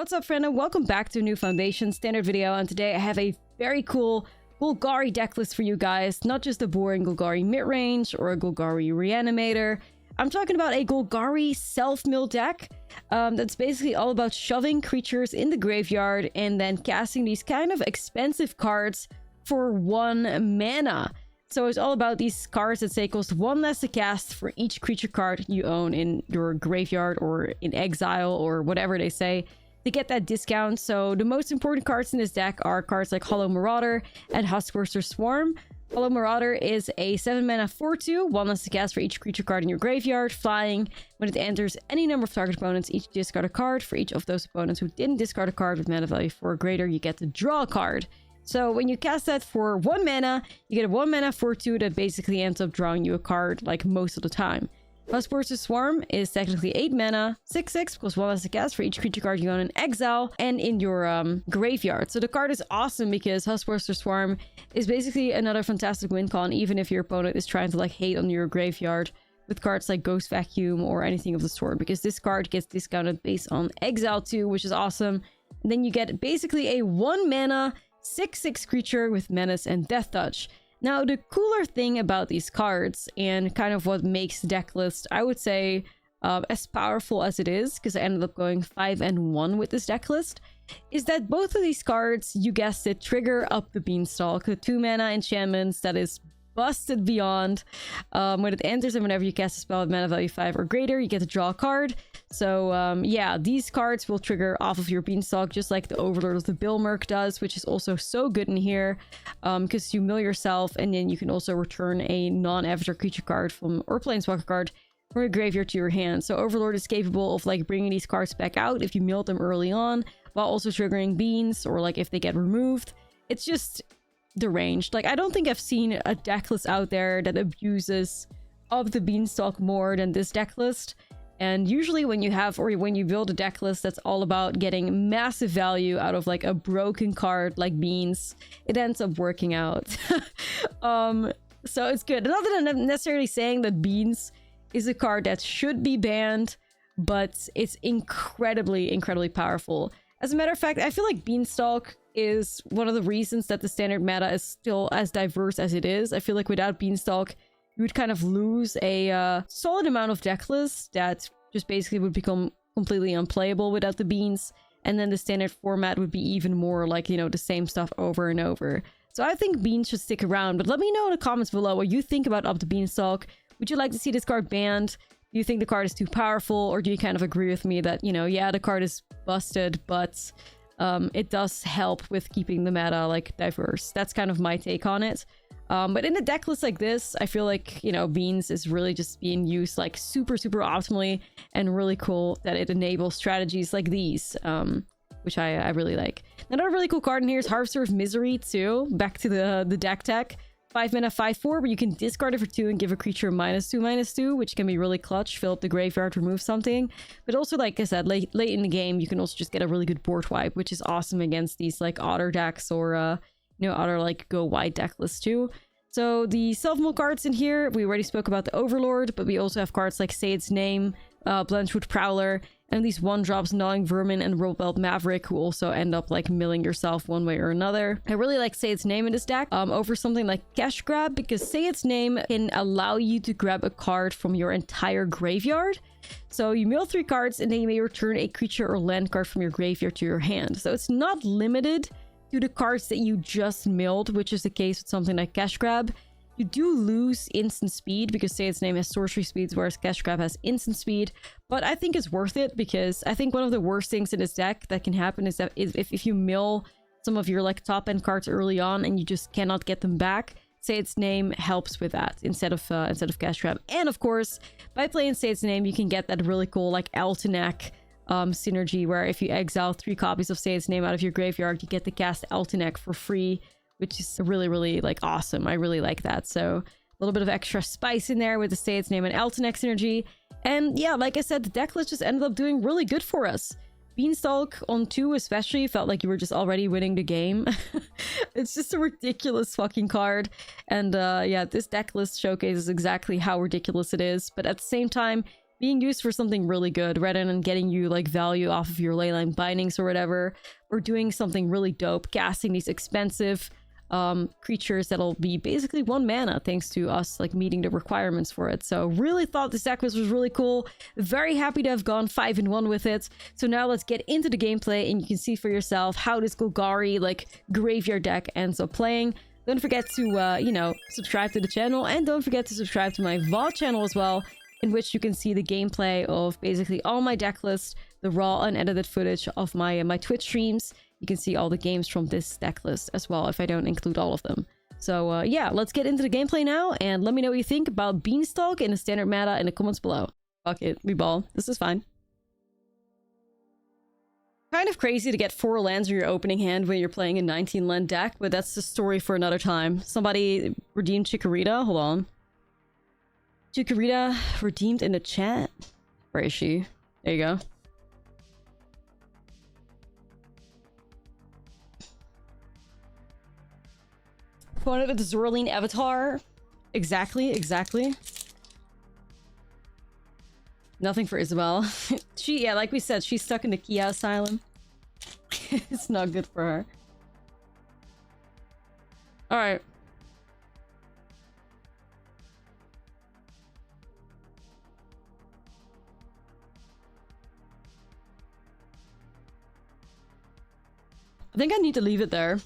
What's up, friend, and welcome back to a new Foundation Standard video. And today I have a very cool Golgari deck list for you guys. Not just a boring Golgari mid-range or a Golgari Reanimator. I'm talking about a Golgari self-mill deck that's basically all about shoving creatures in the graveyard and then casting these kind of expensive cards for 1 mana. So it's all about these cards that say cost 1 less to cast for each creature card you own in your graveyard or in exile or whatever they say to get that discount. So the most important cards in this deck are cards like Hollow Marauder and Huskworster Swarm. Hollow Marauder is a 7 mana 4/2, 1 less to cast for each creature card in your graveyard, flying. When it enters any number of target opponents, each discard a card. For each of those opponents who didn't discard a card with mana value 4 or greater, you get to draw a card. So when you cast that for 1 mana, you get a 1 mana 4/2 that basically ends up drawing you a card like most of the time. Huskworster Swarm is technically 8 mana, 6/6, plus 1 less to cast for each creature card you own in exile and in your graveyard. So the card is awesome because Huskworster Swarm is basically another fantastic win con, even if your opponent is trying to like hate on your graveyard with cards like Ghost Vacuum or anything of the sort, because this card gets discounted based on exile too, which is awesome. And then you get basically a 1 mana 6/6 creature with Menace and Death Touch. Now, the cooler thing about these cards, and kind of what makes the deck list, I would say, as powerful as it is, because I ended up going 5 and 1 with this deck list, is that both of these cards, you guessed it, trigger up the Beanstalk, the 2 mana enchantments that is busted beyond. When it enters and whenever you cast a spell with mana value 5 or greater, you get to draw a card. So yeah, these cards will trigger off of your Beanstalk, just like the Overlord of the Bilmerk does, which is also so good in here, because you mill yourself and then you can also return a non-avatar creature card from, or planeswalker card from your graveyard to your hand. So Overlord is capable of like bringing these cards back out if you milled them early on, while also triggering Beans, or like if they get removed. It's just deranged. Like, I don't think I've seen a deck list out there that abuses of the Beanstalk more than this deck list. And usually when you have, or when you build a deck list that's all about getting massive value out of like a broken card like Beans, it ends up working out. So it's good. Not that I'm necessarily saying that Beans is a card that should be banned, but it's incredibly powerful. As a matter of fact, I feel like Beanstalk is one of the reasons that the standard meta is still as diverse as it is. I feel like without Beanstalk, you would kind of lose a solid amount of deck lists that just basically would become completely unplayable without the Beans. And then the standard format would be even more like, you know, the same stuff over and over. So I think Beans should stick around. But let me know in the comments below what you think about Up the Beanstalk. Would you like to see this card banned? Do you think the card is too powerful? Or do you kind of agree with me that, you know, yeah, the card is busted, but it does help with keeping the meta like diverse? That's kind of my take on it. But in a deck list like this, I feel like, you know, Beans is really just being used like super optimally, and really cool that it enables strategies like these, which I really like. Another really cool card in here is Harvester of Misery too. Back to the deck tech. 5 mana 5/4, where you can discard it for 2 and give a creature -2/2, which can be really clutch. Fill up the graveyard, remove something. But also, like I said, late in the game, you can also just get a really good board wipe, which is awesome against these like otter decks or you know, other like go wide deck lists too. So the self-mill cards in here, we already spoke about the Overlord, but we also have cards like Say Its Name, Blanchwood Prowler, and these 1-drops Gnawing Vermin and Rollbelt Maverick, who also end up like milling yourself one way or another. I really like Say Its Name in this deck over something like Cash Grab, because Say Its Name can allow you to grab a card from your entire graveyard. So you mill 3 cards and then you may return a creature or land card from your graveyard to your hand. So it's not limited to the cards that you just milled, which is the case with something like Cash Grab. You do lose instant speed because Say Its Name has sorcery speeds, whereas Cash Grab has instant speed. But I think it's worth it, because I think one of the worst things in this deck that can happen is that if you mill some of your like top end cards early on and you just cannot get them back, Say Its Name helps with that instead of Cash Grab. And of course, by playing Say Its Name, you can get that really cool like Altenac synergy, where if you exile 3 copies of Say Its Name out of your graveyard, you get to cast Altenac for free, which is really like awesome. I really like that. So a little bit of extra spice in there with the Say Its Name and Altenac synergy. And yeah, like I said, the deck list just ended up doing really good for us. Beanstalk on 2 especially felt like you were just already winning the game. It's just a ridiculous fucking card. And yeah, this deck list showcases exactly how ridiculous it is. But at the same time, being used for something really good rather than getting you like value off of your leyline bindings or whatever, or doing something really dope, casting these expensive creatures that'll be basically 1 mana thanks to us like meeting the requirements for it. So really thought this deck was really cool. Very happy to have gone 5-1 with it. So now let's get into the gameplay and you can see for yourself how this Golgari like graveyard deck ends up playing. Don't forget to you know, subscribe to the channel, and don't forget to subscribe to my VOD channel as well, in which you can see the gameplay of basically all my deck lists, the raw unedited footage of my my Twitch streams. You can see all the games from this deck list as well, if I don't include all of them. So yeah, let's get into the gameplay now, and let me know what you think about Beanstalk in the standard meta in the comments below. Fuck it, we ball. This is fine. Kind of crazy to get 4 lands in your opening hand when you're playing a 19 land deck, but that's the story for another time. Somebody redeemed Chikorita? Hold on. Chikorita redeemed in the chat? Where is she? There you go. Opponent with the Zorline avatar. Exactly. Nothing for Isabel. Yeah, like we said, she's stuck in the Kia Asylum. It's not good for her. Alright. I think I need to leave it there.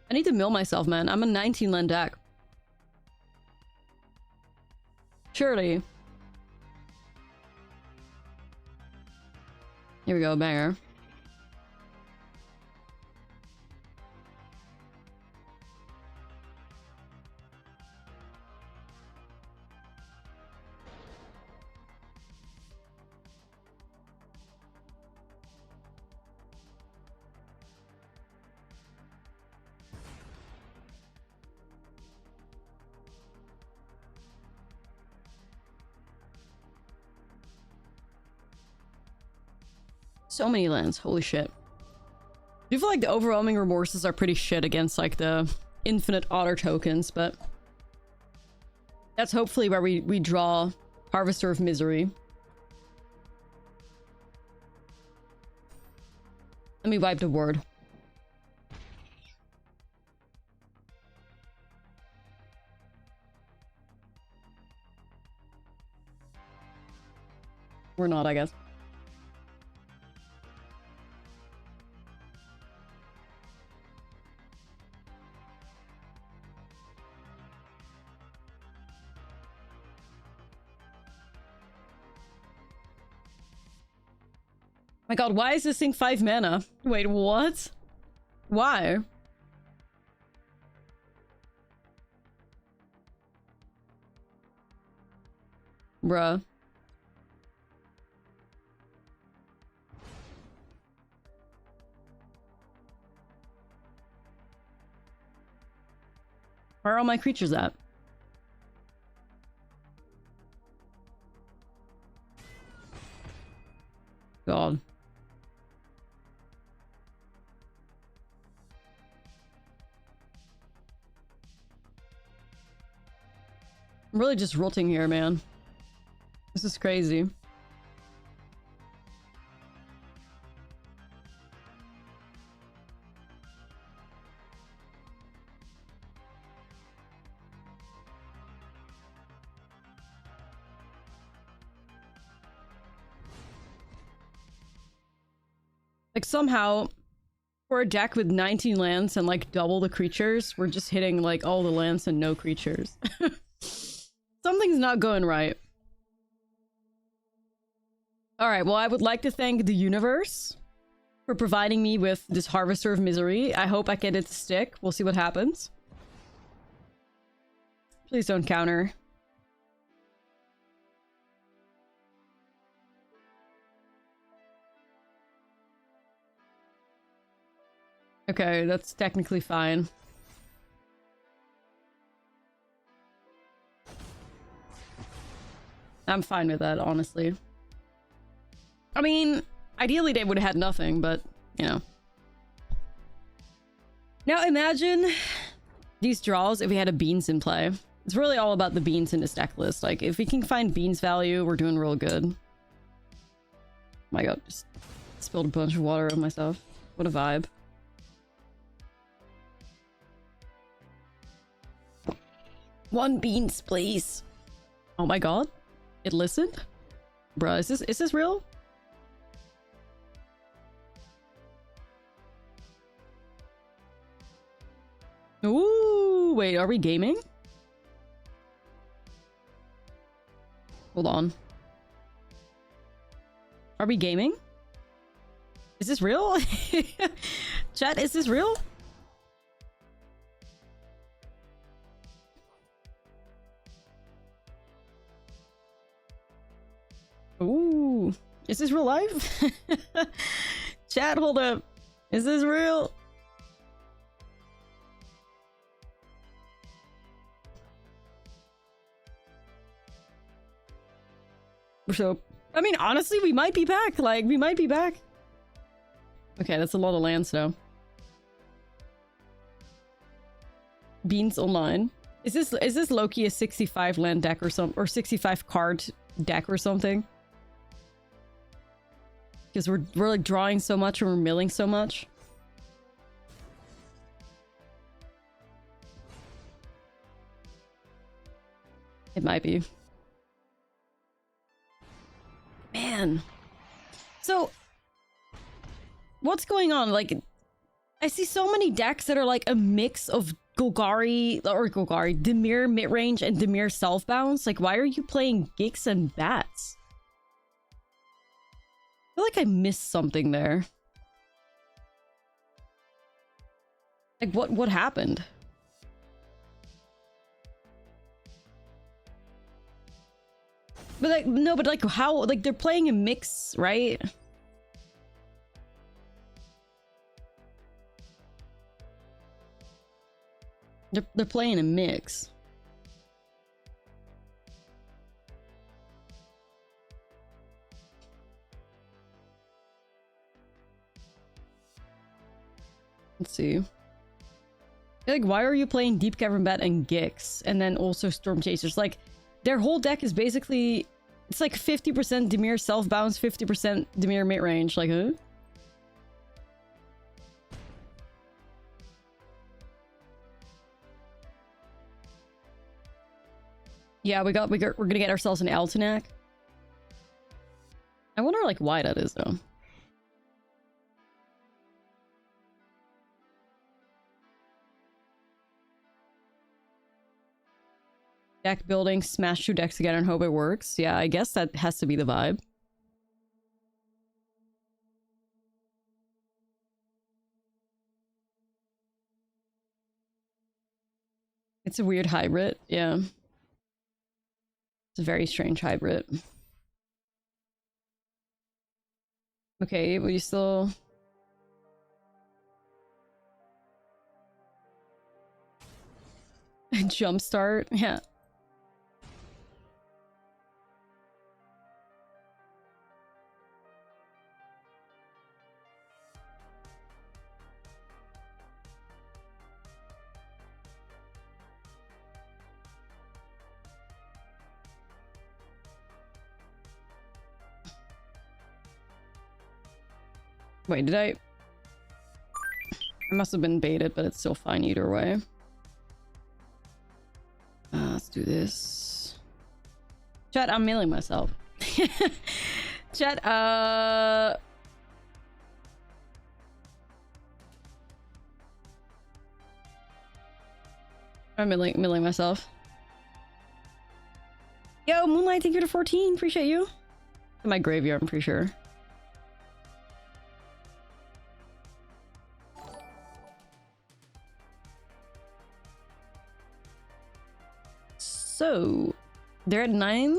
I need to mill myself, man. I'm a 19 land deck. Surely. Here we go, banger. So many lands, holy shit. I do feel like the overwhelming remorses are pretty shit against like the infinite otter tokens, but that's hopefully where we draw Harvester of Misery. Let me wipe the board. We're not, I guess. My god, why is this thing 5 mana? Wait, what? Why? Bruh. Where are all my creatures at? God. I'm really just rotting here, man. This is crazy. Like somehow, for a deck with 19 lands and like double the creatures, we're just hitting like all the lands and no creatures. Something's not going right. Alright, well I would like to thank the universe for providing me with this Harvester of Misery. I hope I get it to stick. We'll see what happens. Please don't counter. Okay, that's technically fine. I'm fine with that, honestly. I mean, ideally they would have had nothing, but, you know. Now imagine these draws if we had a Beans in play. It's really all about the beans in this deck list. Like, if we can find beans value, we're doing real good. My god, just spilled a bunch of water on myself. What a vibe. One beans, please. Oh my god. It listened? Bruh, is this real? Ooh, wait, are we gaming? Hold on. Are we gaming? Is this real? Chat, is this real? Ooh, is this real life? Chat, hold up. Is this real? So, I mean, honestly, we might be back. Like, we might be back. Okay, that's a lot of lands now. Beans online. Is this Loki a 65 land deck or some, or 65 card deck or something? Because we're like drawing so much and we're milling so much. It might be. Man. So, what's going on? Like, I see so many decks that are like a mix of Golgari, Dimir midrange and Dimir self-bounce. Like, why are you playing Gix and Bats? I feel like I missed something there. Like, what happened? But like, no, but like how, like they're playing a mix, right? They're playing a mix. Let's see. Like, why are you playing Deep Cavern Bat and Gix and then also Storm Chasers? Like, their whole deck is basically, it's like 50% Dimir self-bounce, 50% Dimir mid-range. Like, huh? Yeah, we're gonna get ourselves an Altenac. I wonder, like, why that is, though. Deck building, smash two decks together and hope it works. Yeah, I guess that has to be the vibe. It's a weird hybrid, yeah. It's a very strange hybrid. Okay, will you still... Jumpstart? Yeah. Wait, did I must have been baited, but it's still fine either way. Let's do this. Chat, I'm mailing myself. Chat, I'm milling myself. Yo, Moonlight, thank you to 14. Appreciate you. In my graveyard, I'm pretty sure. So, they're at 9.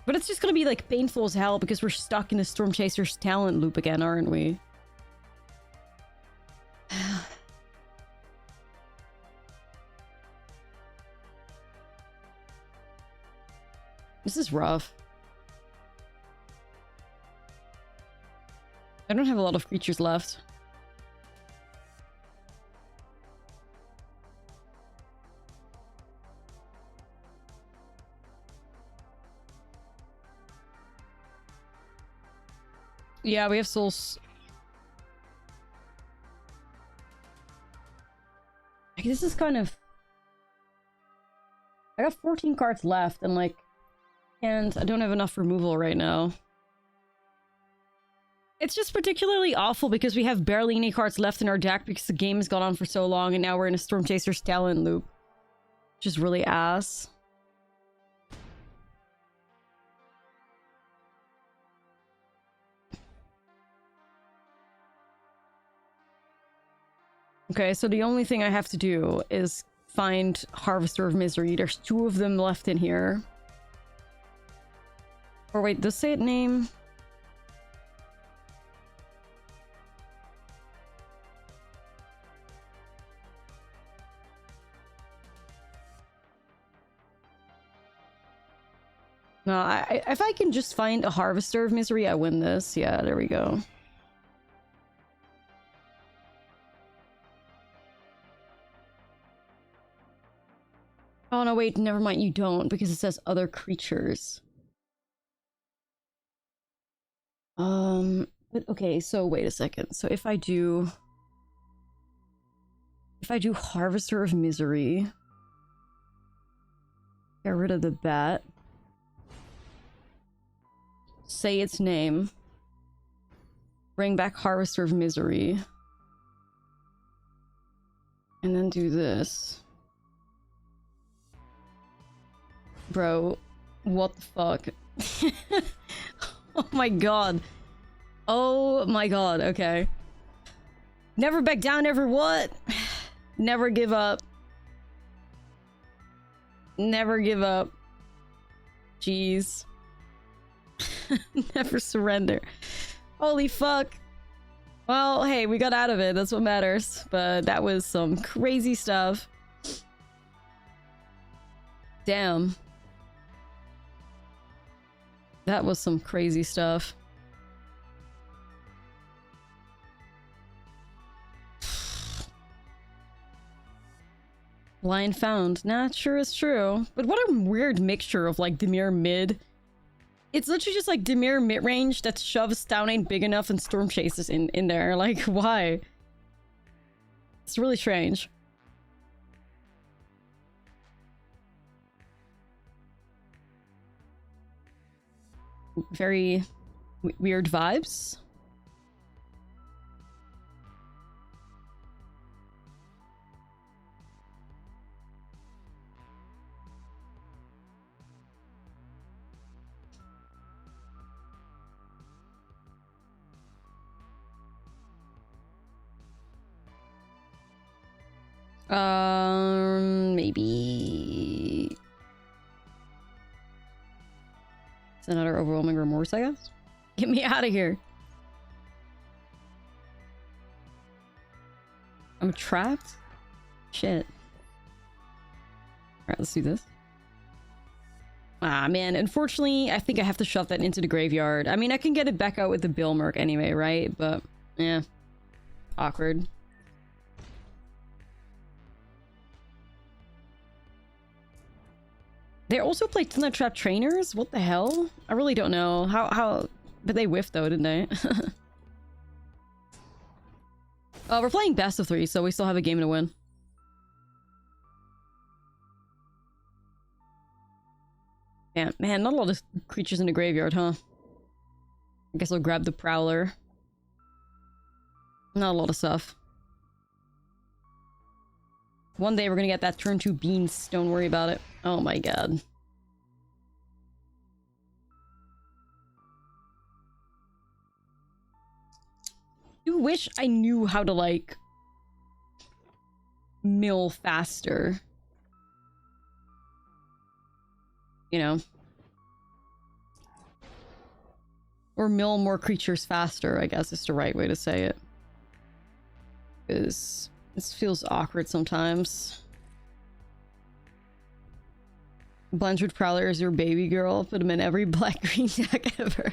But it's just gonna be like painful as hell because we're stuck in the Storm Chasers talent loop again, aren't we? This is rough. I don't have a lot of creatures left. Yeah, we have souls. Like, this is kind of... I got 14 cards left, and like... And I don't have enough removal right now. It's just particularly awful because we have barely any cards left in our deck because the game has gone on for so long and now we're in a Storm Chaser's talent loop. Which is really ass. Okay, so the only thing I have to do is find Harvester of Misery. There's 2 of them left in here. Or wait, does it say it name? No, if I can just find a Harvester of Misery, I win this. Yeah, there we go. Oh no, wait, never mind, you don't, because it says other creatures. But okay, so wait a second. So if I do Harvester of Misery, get rid of the bat, say its name, bring back Harvester of Misery, and then do this. Bro, what the fuck? Oh my god. Oh my god, okay. Never back down, never what? Never give up. Never give up. Jeez. Never surrender. Holy fuck. Well, hey, we got out of it. That's what matters. But that was some crazy stuff. Damn. That was some crazy stuff. Line found. Nah, sure is true. But what a weird mixture of like Dimir mid. It's literally just like Dimir mid-range that shoves down ain't big enough and Storm Chases in there. Like, why? It's really strange. Very weird vibes. Maybe... It's another overwhelming remorse, I guess? Get me out of here. I'm trapped? Shit. Alright, let's do this. Ah, man. Unfortunately, I think I have to shove that into the graveyard. I mean, I can get it back out with the Billmerk anyway, right? But, yeah. Awkward. They also play Tuna Trap Trainers? What the hell? I really don't know. How... But they whiffed though, didn't they? We're playing best of 3, so we still have a game to win. Yeah, man, not a lot of creatures in the graveyard, huh? I guess I'll grab the Prowler. Not a lot of stuff. One day we're gonna get that turn 2 Beans. Don't worry about it. Oh my god. You wish I knew how to, like, mill faster. You know? Or mill more creatures faster, I guess is the right way to say it. Because this feels awkward sometimes. Blanchard Prowler is your baby girl. Put him in every black-green deck ever.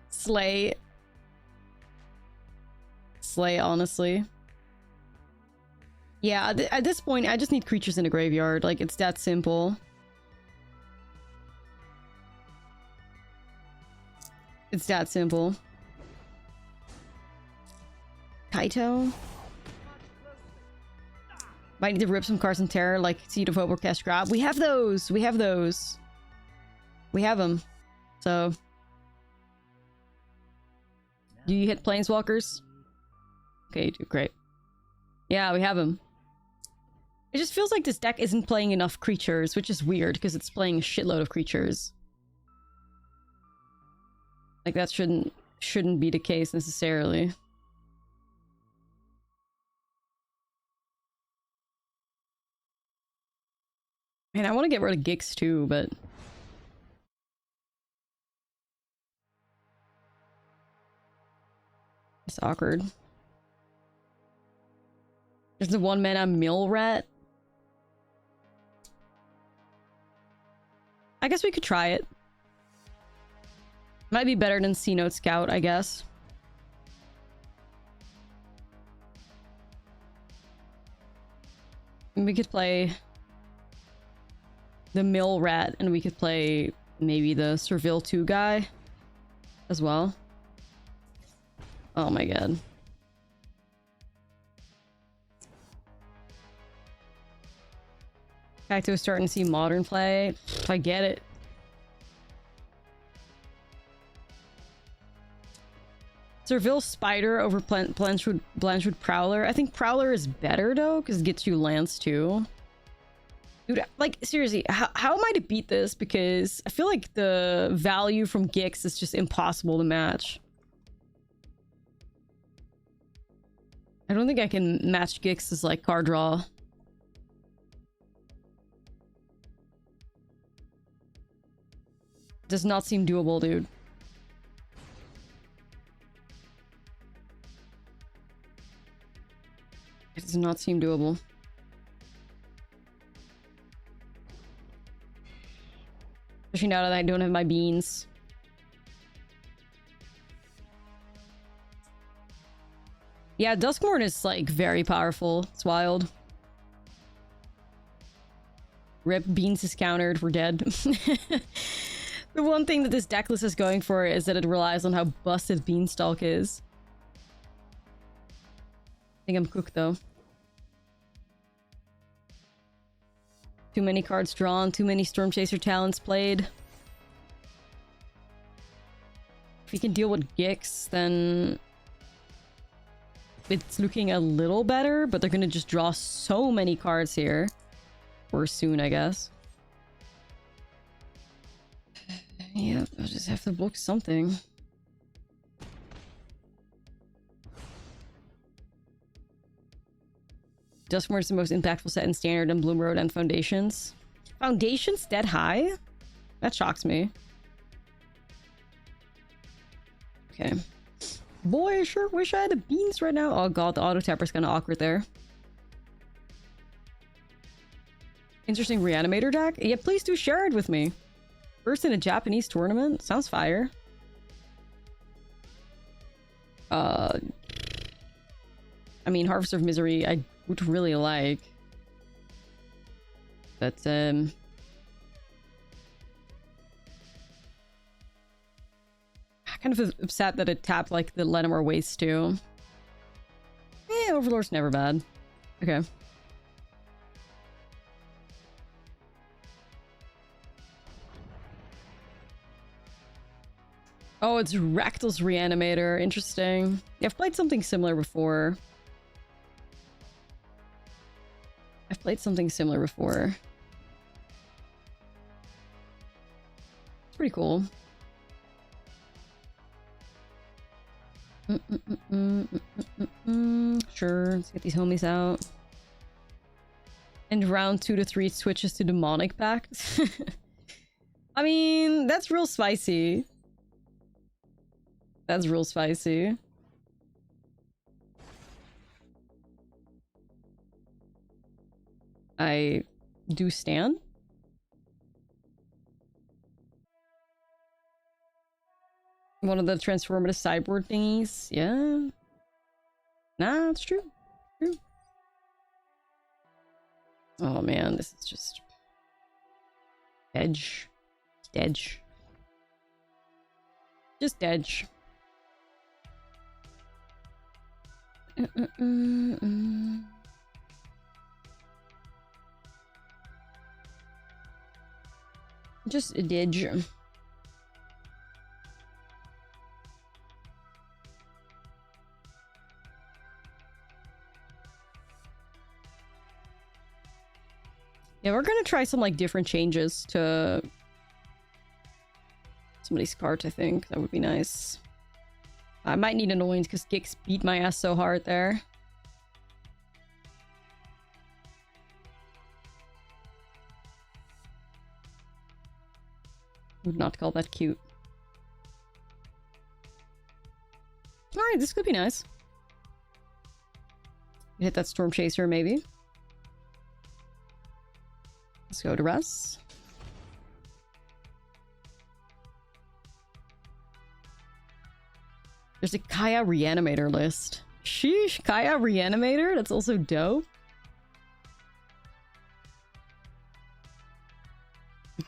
Slay. Slay, honestly. Yeah, at this point, I just need creatures in the graveyard. Like, it's that simple. It's that simple. Kaito. Might need to rip some cards in Terror, like Seed of Hope or Cash Grab. We have those! We have those. We have them. So... Do you hit Planeswalkers? Okay, you do. Great. Yeah, we have them. It just feels like this deck isn't playing enough creatures, which is weird, because it's playing a shitload of creatures. Like, that shouldn't be the case, necessarily. Man, I want to get rid of Gix too, but... It's awkward. There's the 1-mana Mill Rat. I guess we could try it. Might be better than C-Note Scout, I guess. We could play the Mill Rat, and we could play maybe the Serville 2 guy as well. Oh my god. Cacto is starting to see modern play. I get it. Serville Spider over Blanchwood Prowler. I think Prowler is better though, because it gets you lands too. Dude, like, seriously, how am I to beat this? Because I feel like the value from Gix is just impossible to match. I don't think I can match Gix's, like, card draw. Does not seem doable, dude. It does not seem doable. Especially now that I don't have my beans. Yeah, Duskmourn is, like, very powerful. It's wild. Rip, Beans is countered. We're dead. The one thing that this decklist is going for is that it relies on how busted Beanstalk is. I think I'm cooked, though. Too many cards drawn, too many Storm Chaser talents played. If we can deal with Gix, then... it's looking a little better, but they're gonna just draw so many cards here. Or soon, I guess. Yeah, I'll just have to book something. Duskmourn is the most impactful set in Standard and Bloom Road and Foundations. Foundations dead high? That shocks me. Okay. Boy, I sure wish I had the beans right now. Oh god, the auto tapper's kind of awkward there. Interesting Reanimator deck? Yeah, please do share it with me. First in a Japanese tournament? Sounds fire. I mean, Harvest of Misery, I would really like. But, kind of upset that it tapped, like, the Lenimor Waste, too. Eh, Overlord's never bad. Okay. Oh, it's Raktal's Reanimator. Interesting. Yeah, I've played something similar before. It's pretty cool. Sure, let's get these homies out. And round 2 to 3 switches to Demonic Pact. I mean, that's real spicy. That's real spicy. I do stand. One of the transformative sideboard thingies. Yeah. Nah, it's true. True. Oh man, this is just... edge. Edge. Just edge. Just a didge. Yeah, we're gonna try some like different changes to somebody's cards, I think. That would be nice. I might need annoyance because Gix beat my ass so hard there. Would not call that cute. Alright, this could be nice. Hit that Storm Chaser, maybe. Let's go to Russ. There's a Kaya Reanimator list. Sheesh, Kaya Reanimator? That's also dope.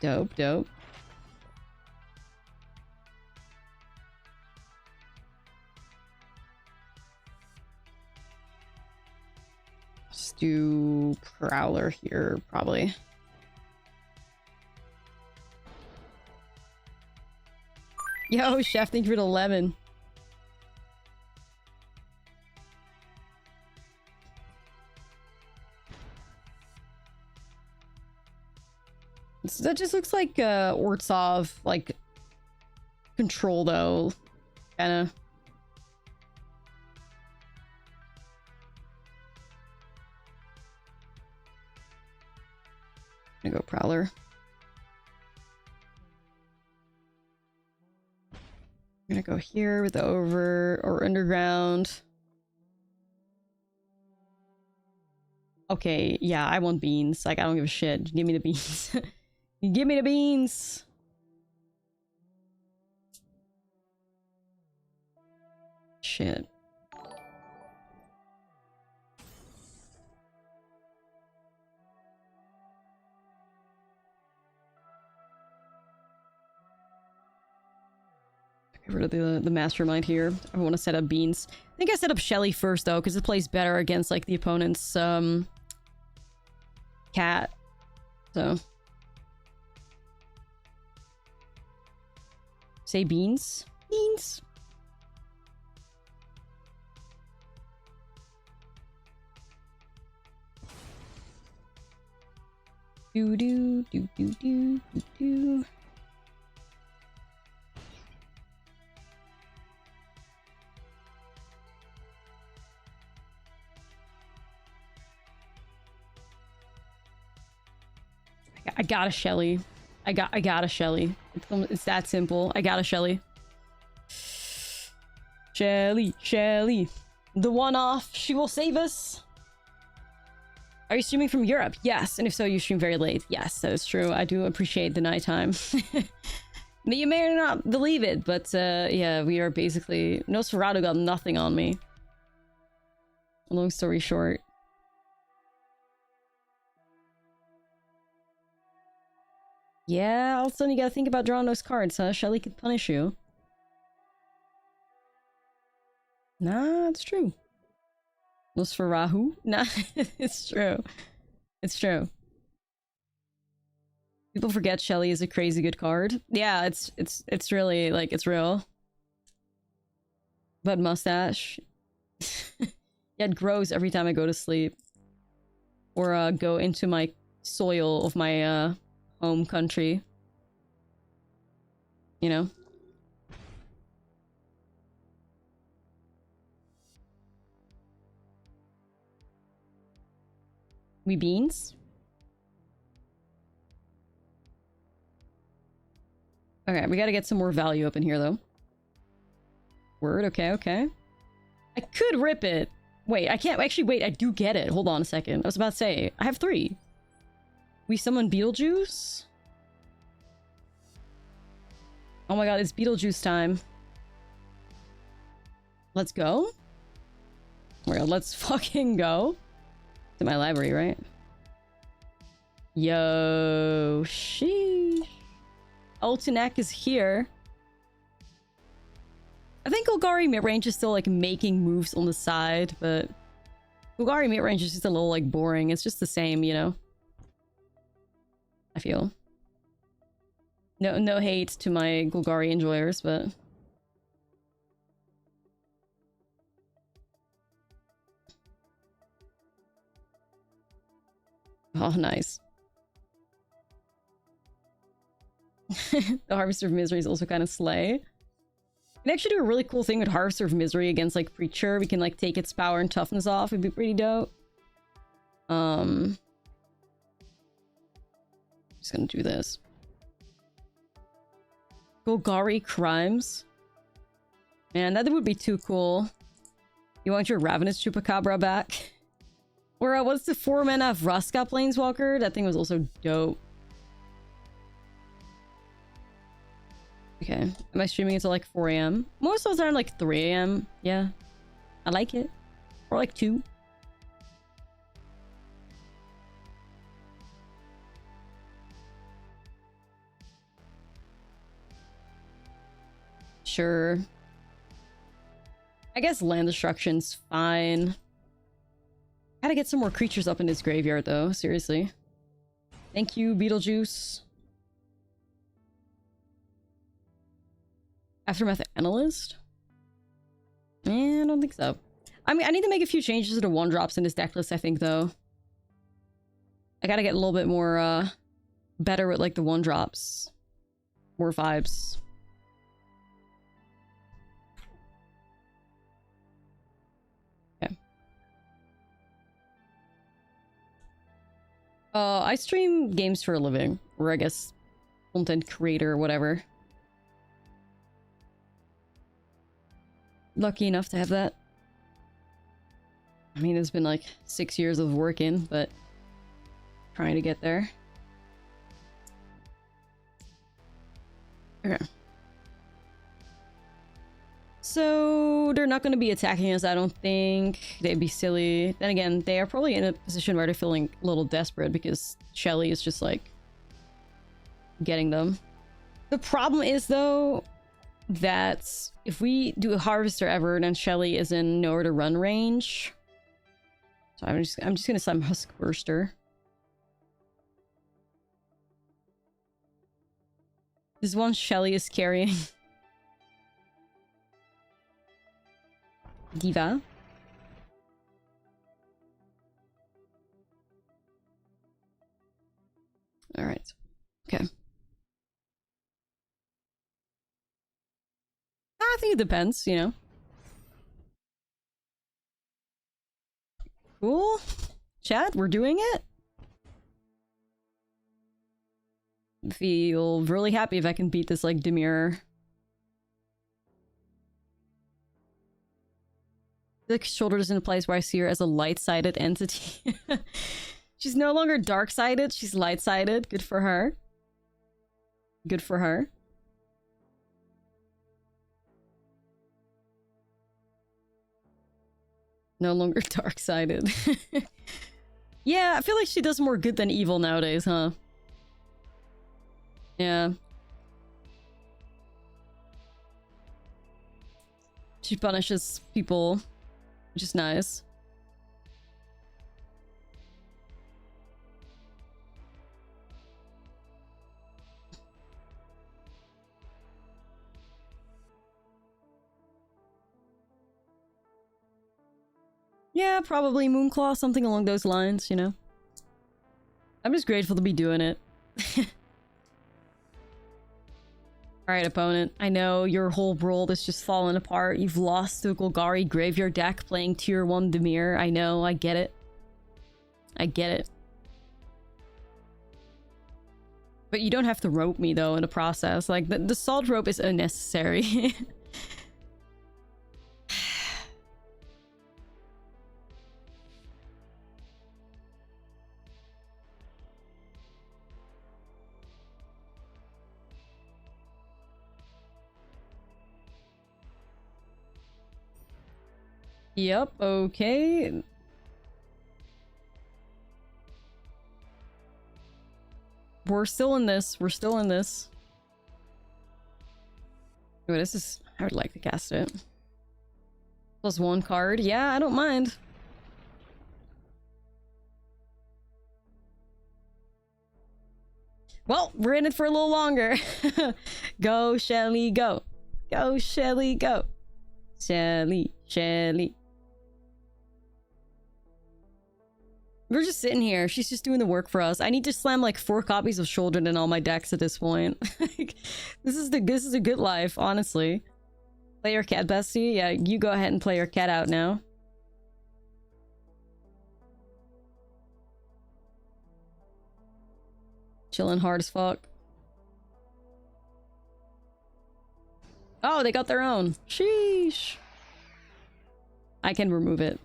Dope, dope. Let's do Prowler here, probably. Yo, Chef, thank you for the lemon. So that just looks like Ortsov, like, control, though. Kinda. I'm gonna go Prowler. I'm gonna go here with the over or underground. Okay, yeah, I want beans. Like, I don't give a shit. Give me the beans. Give me the beans! Shit. Get rid of the mastermind here. I want to set up beans. I think I set up Shelly first, though, because it plays better against, like, the opponent's, cat. So... Say beans? Beans! Do do do do do do do. I got a Shelly. I got a Shelly. It's that simple. I got a Shelly. Shelly. The one-off. She will save us. Are you streaming from Europe? Yes. And if so, you stream very late. Yes, that is true. I do appreciate the nighttime. You may or not believe it, but yeah, we are basically... Nosferatu got nothing on me. Long story short. Yeah, all of a sudden you gotta think about drawing those cards, huh? Shelly could punish you. Nah, it's true. Nosferatu? Nah, it's true. It's true. People forget Shelly is a crazy good card. Yeah, it's really, like, it's real. But mustache. Yeah, it grows every time I go to sleep. Or go into my soil of my home country. You know? We beans? Okay, we gotta get some more value up in here, though. Word, okay, okay. I could rip it. Wait, I can't. Actually, wait, I do get it. Hold on a second. I was about to say, I have 3. We summon Beetlejuice? Oh my god, it's Beetlejuice time. Let's go? Oh my god, let's fucking go. It's in my library, right? Yo, sheesh. Ultinak is here. I think Golgari mid-range is still like making moves on the side, but Golgari mid-range is just a little like boring. It's just the same, you know? I feel. No hate to my Golgari enjoyers, but... Oh, nice. The Harvester of Misery is also kind of slay. We can actually do a really cool thing with Harvester of Misery against like Preacher. We can like take its power and toughness off. It'd be pretty dope. Just gonna do this. Golgari Crimes. Man, that would be too cool. You want your Ravenous Chupacabra back? Or what's the 4-mana Vraska Planeswalker? That thing was also dope. Okay. Am I streaming until like 4 AM? Most of those are like 3 AM. Yeah. I like it. Or like 2. Sure. I guess land destruction's fine. Gotta get some more creatures up in his graveyard though, seriously. Thank you, Beetlejuice. Aftermath Analyst? I don't think so. I mean, I need to make a few changes to the 1-drops in this deck list, I think, though. I gotta get a little bit more, better with, like, the 1-drops. More vibes. Okay. I stream games for a living. Or, I guess, content creator or whatever. Lucky enough to have that. I mean, it's been like 6 years of working, but trying to get there. Okay. So they're not going to be attacking us, I don't think. They'd be silly. Then again, they are probably in a position where they're feeling a little desperate because Shelly is just like getting them. The problem is though that if we do a Harvester ever, then Shelly is in nowhere to run range. So I'm just gonna summon Huskburster. This one Shelly is carrying. Diva. Alright. Okay. I think it depends, you know. Cool. Chat, we're doing it. Feel really happy if I can beat this, like, Demir. The shoulder is in a place where I see her as a light-sided entity. She's no longer dark-sided, she's light-sided. Good for her. Good for her. No longer dark-sided. Yeah, I feel like she does more good than evil nowadays, huh? Yeah. She punishes people, which is nice. Yeah, probably Moonclaw, something along those lines, you know? I'm just grateful to be doing it. Alright, opponent. I know your whole world is just falling apart. You've lost to a Golgari graveyard deck playing tier 1 Dimir. I know, I get it. I get it. But you don't have to rope me, though, in the process. Like, the salt rope is unnecessary. Yep, okay. We're still in this. We're still in this. Oh, this is... I would like to cast it. Plus 1 card. Yeah, I don't mind. Well, we're in it for a little longer. Go, Shelly, go. Go, Shelly, go. Shelly, Shelly. We're just sitting here. She's just doing the work for us. I need to slam like 4 copies of Children in all my decks at this point. This is a good life, honestly. Play your cat, bestie. Yeah, you go ahead and play your cat out now. Chilling hard as fuck. Oh, they got their own. Sheesh. I can remove it.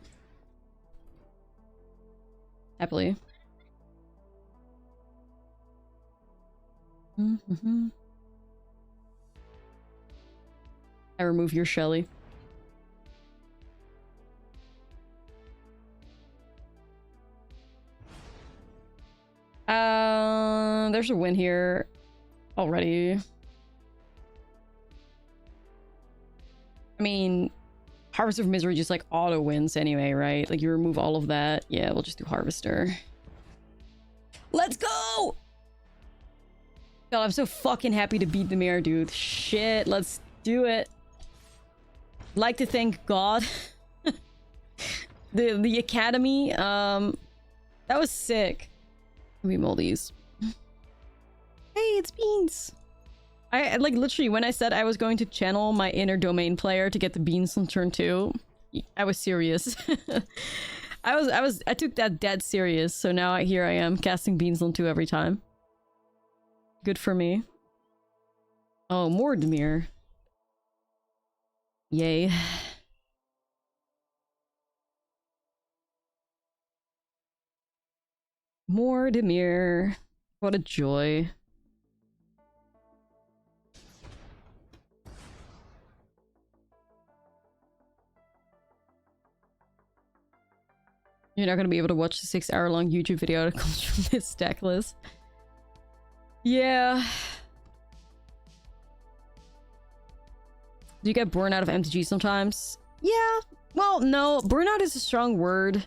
Happily. I remove your Shelly. There's a win here already. I mean, Harvest of Misery just like auto wins anyway, right? Like you remove all of that. Yeah, we'll just do Harvester. Let's go! God, I'm so fucking happy to beat the mirror, dude. Shit, let's do it. Like to thank God. the Academy, that was sick. Let me mold these. Hey, it's Beans! I like literally when I said I was going to channel my inner domain player to get the Beans on turn 2, I was serious. I took that dead serious, so now here I am casting Beans on 2 every time. Good for me. Oh, more Demir. Yay. More Demir. What a joy. You're not going to be able to watch the 6-hour-long YouTube video that comes from this deck list. Yeah. Do you get burnout of MTG sometimes? Yeah. Well, no. Burnout is a strong word.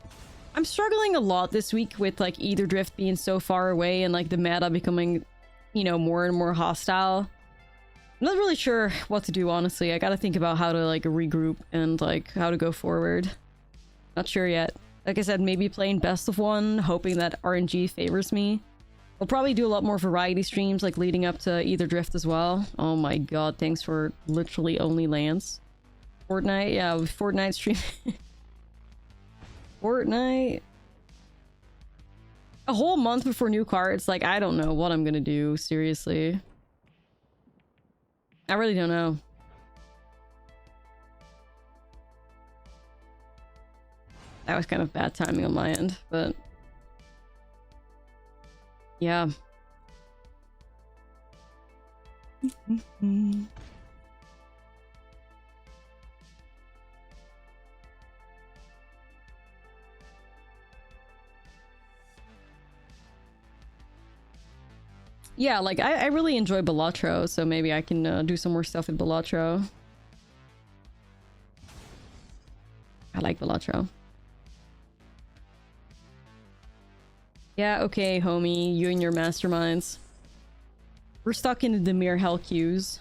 I'm struggling a lot this week with, like, Either Drift being so far away and, like, the meta becoming, you know, more and more hostile. I'm not really sure what to do, honestly. I gotta think about how to, like, regroup and, like, how to go forward. Not sure yet. Like I said, maybe playing best of 1, hoping that RNG favors me. We'll probably do a lot more variety streams, like leading up to Either Drift as well. Oh my god, thanks for literally only lands. Fortnite, yeah, Fortnite stream. Fortnite. A whole month before new cards, like I don't know what I'm gonna do, seriously. I really don't know. That was kind of bad timing on my end, but... yeah. Yeah, like, I really enjoy Balatro, so maybe I can do some more stuff with Balatro. I like Balatro. Yeah, okay, homie. You and your masterminds. We're stuck in the Demir hell queues.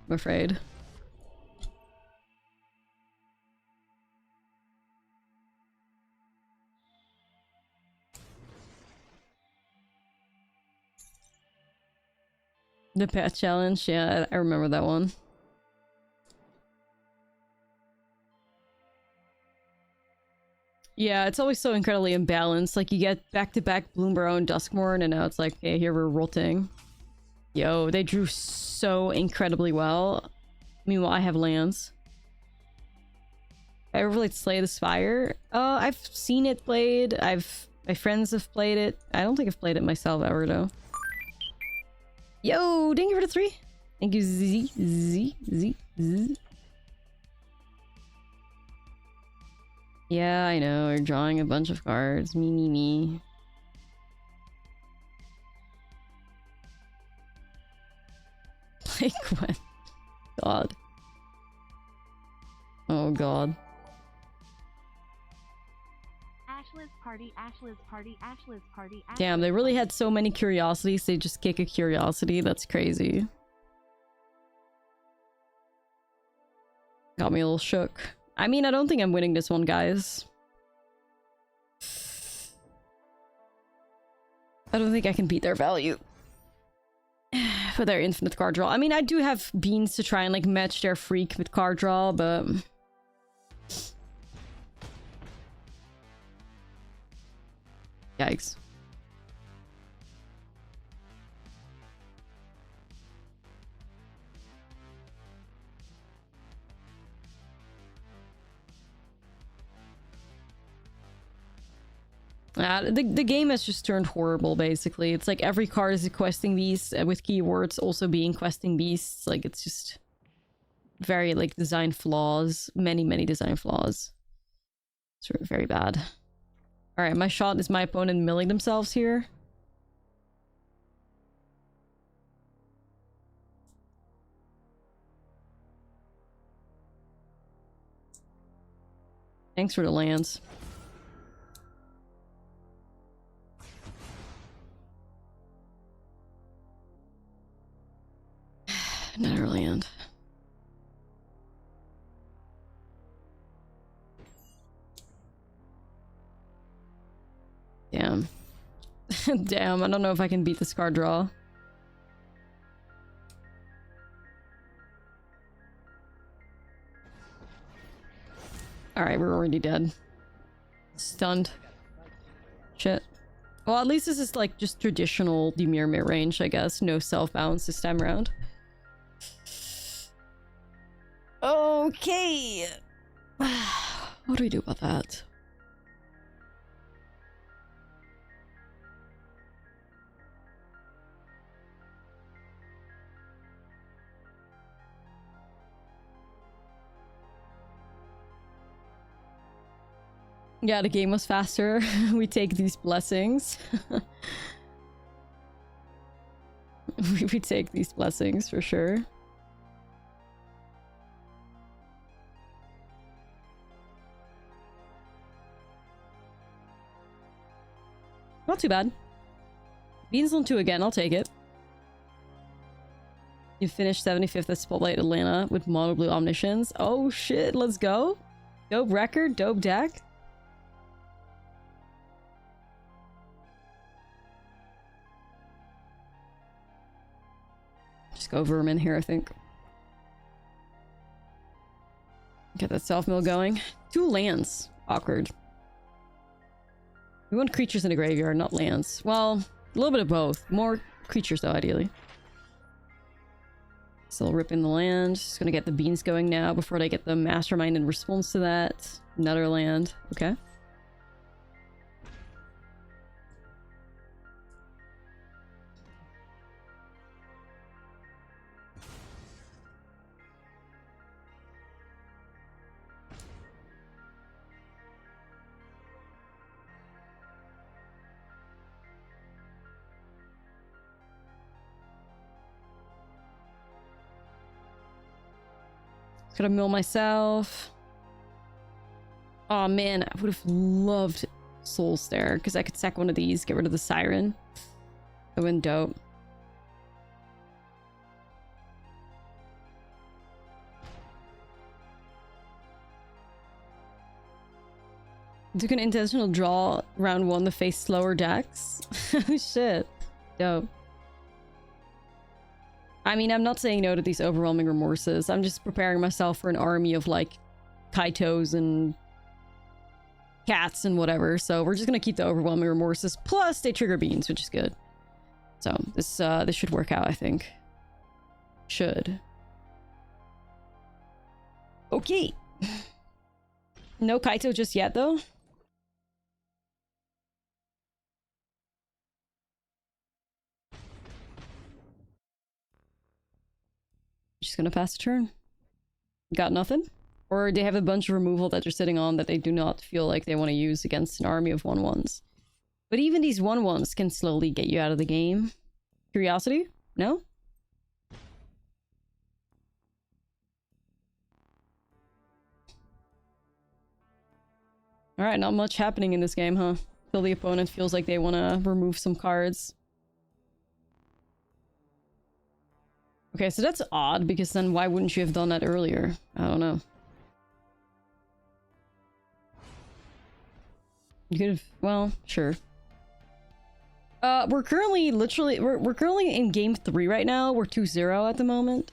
I'm afraid. The pet challenge? Yeah, I remember that one. Yeah, it's always so incredibly imbalanced. Like, you get back-to-back Bloomburrow and Duskmourn, and now it's like, okay, here we're rolting. Yo, they drew so incredibly well. Meanwhile, I have lands. I ever played Slay the Spire? I've seen it played. My friends have played it. I don't think I've played it myself ever, though. Yo, thank you for the 3. Thank you, Z. Yeah, I know. You're drawing a bunch of cards. Me. Play Gwen. god. Oh god. Ashlizzlle party, Ashlizzlle party, Ashlizzlle party. Damn, they really had so many curiosities, they just kick a curiosity. That's crazy. Got me a little shook. I mean, I don't think I'm winning this one, guys. I don't think I can beat their value. For their infinite card draw. I mean, I do have beans to try and like match their freak with card draw, but... Yikes. The game has just turned horrible, basically. It's like every card is a questing beast with keywords also being questing beasts. Like, it's just very, like, design flaws. Many design flaws. It's very bad. Alright, my shot is my opponent milling themselves here. Thanks for the lands. Another land. Damn. Damn, I don't know if I can beat this card draw. Alright, we're already dead. Stunned. Shit. Well, at least this is like just traditional Dimir mid-range, I guess. No self-bounce this time around. Okay. What do we do about that? Yeah, the game was faster. We take these blessings. we take these blessings for sure. Not too bad. Beans on 2 again, I'll take it. You finished 75th at Spotlight Atlanta with Mono Blue Omniscience. Oh shit, let's go. Dope record, dope deck. Just go Vermin here, I think. Get that self-mill going. 2 lands. Awkward. We want creatures in the graveyard, not lands. Well, a little bit of both. More creatures, though, ideally. Still ripping the land. Just gonna get the beans going now before they get the mastermind in response to that. Another land. Okay. Could I mill myself? Oh man, I would have loved Soul Stare because I could sack one of these, get rid of the Siren. That would have been dope. Took an intentional draw round 1 to face slower decks. Shit. Dope. I mean, I'm not saying no to these overwhelming remorses. I'm just preparing myself for an army of, like, Kaitos and cats and whatever. So we're just gonna keep the overwhelming remorses. Plus, they trigger beans, which is good. So this should work out, I think. Should. Okay. No Kaito just yet, though. Just gonna pass the turn. Got nothing? Or they have a bunch of removal that they're sitting on that they do not feel like they want to use against an army of 1/1s. But even these 1/1s can slowly get you out of the game. Curiosity? No? Alright, not much happening in this game, huh? Till the opponent feels like they want to remove some cards. Okay, so that's odd, because then why wouldn't you have done that earlier? I don't know. You could have... well, sure. We're currently literally... We're currently in game 3 right now. We're 2-0 at the moment.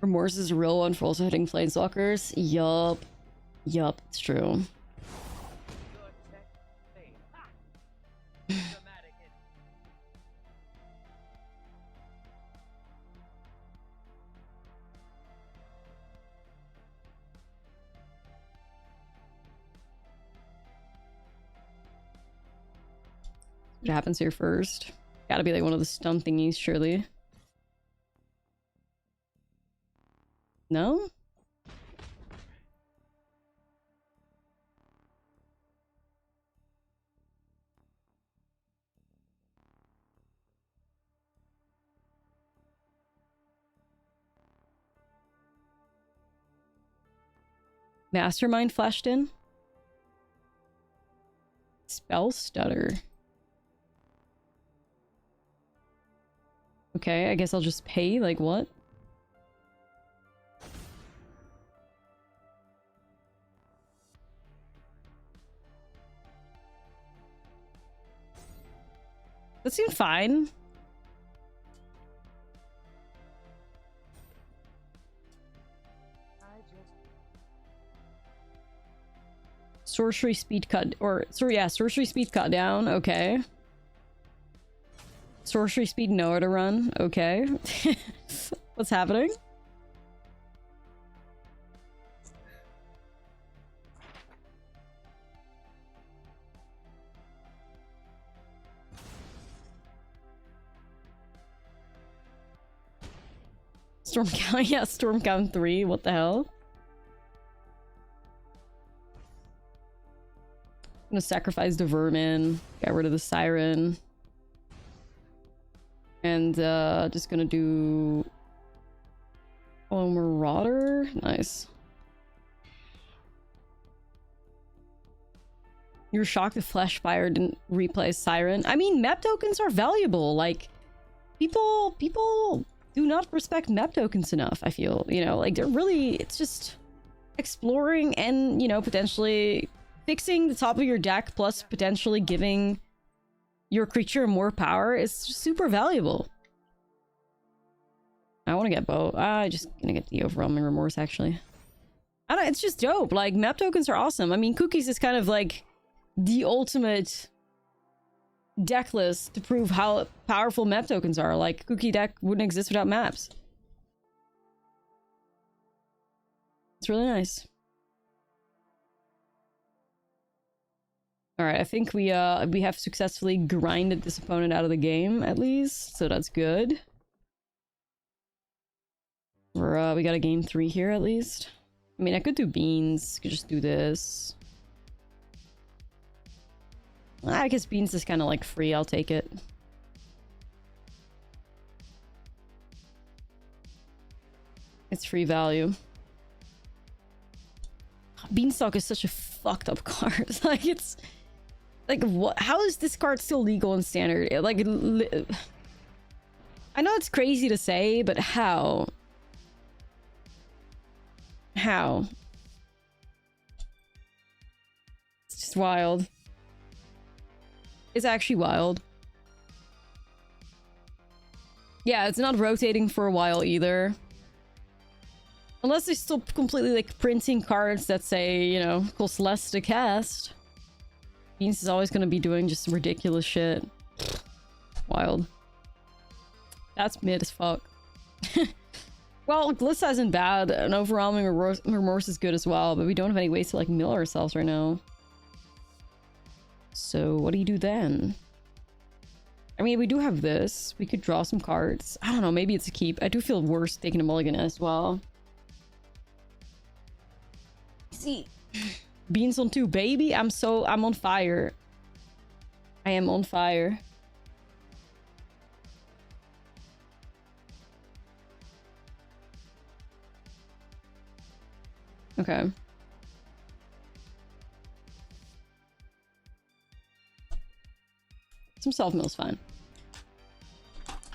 Remorse is a real one for also hitting Planeswalkers. Yup. Yup, it's true. What happens here first? Gotta be like one of the stun thingies, surely. No? Mastermind flashed in? Spell stutter. Okay, I guess I'll just pay, like what? That seemed fine. Sorcery speed cut, or sorry, yeah, sorcery speed cut down. Okay. Sorcery speed nowhere to run. Okay. What's happening? Storm count, yeah, storm count 3. What the hell? I'm gonna sacrifice the vermin, get rid of the siren, and just gonna do Marauder. Nice. You're shocked the Fleshfire didn't replay Siren. I mean, map tokens are valuable. Like, people do not respect map tokens enough, I feel. You know, like, they're really... it's just exploring and, you know, potentially fixing the top of your deck, plus potentially giving your creature more power is just super valuable. I want to get both. I just gonna get the Overwhelming Remorse, actually. I don't... it's just dope. Like, map tokens are awesome. I mean, Cookies is kind of like the ultimate deck list to prove how powerful map tokens are. Like, Cookie deck wouldn't exist without maps. It's really nice. Alright, I think we have successfully grinded this opponent out of the game, at least, so that's good. We got a game 3 here, at least. I mean, I could do Beans, could just do this. I guess Beans is kind of like free, I'll take it. It's free value. Beanstalk is such a fucked up card. Like, it's... like, what? How is this card still legal in Standard? Like, I know it's crazy to say, but how? How? It's just wild. It's actually wild. Yeah, it's not rotating for a while either. Unless they're still completely, like, printing cards that say, you know, cost less to cast. Beans is always gonna be doing just ridiculous shit. Wild. That's mid as fuck. Well, Glissa isn't bad. An Overwhelming Remorse is good as well, but we don't have any ways to, like, mill ourselves right now. So, what do you do then? I mean, we do have this. We could draw some cards. I don't know, maybe it's a keep. I do feel worse taking a mulligan as well. See, Beans on 2, baby. I'm on fire. I am on fire. Okay. Some self-mill's fine.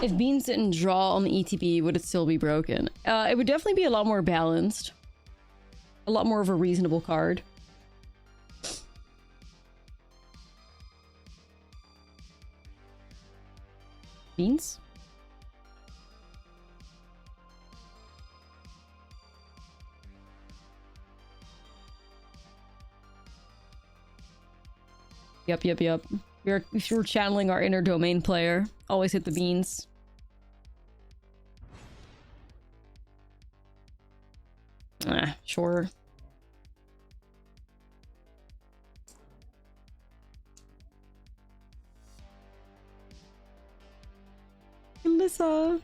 If Beans didn't draw on the ETB, would it still be broken? It would definitely be a lot more balanced. A lot more of a reasonable card. Beans? Yep. If you're channeling our inner domain player, always hit the beans. Sure. Alyssa.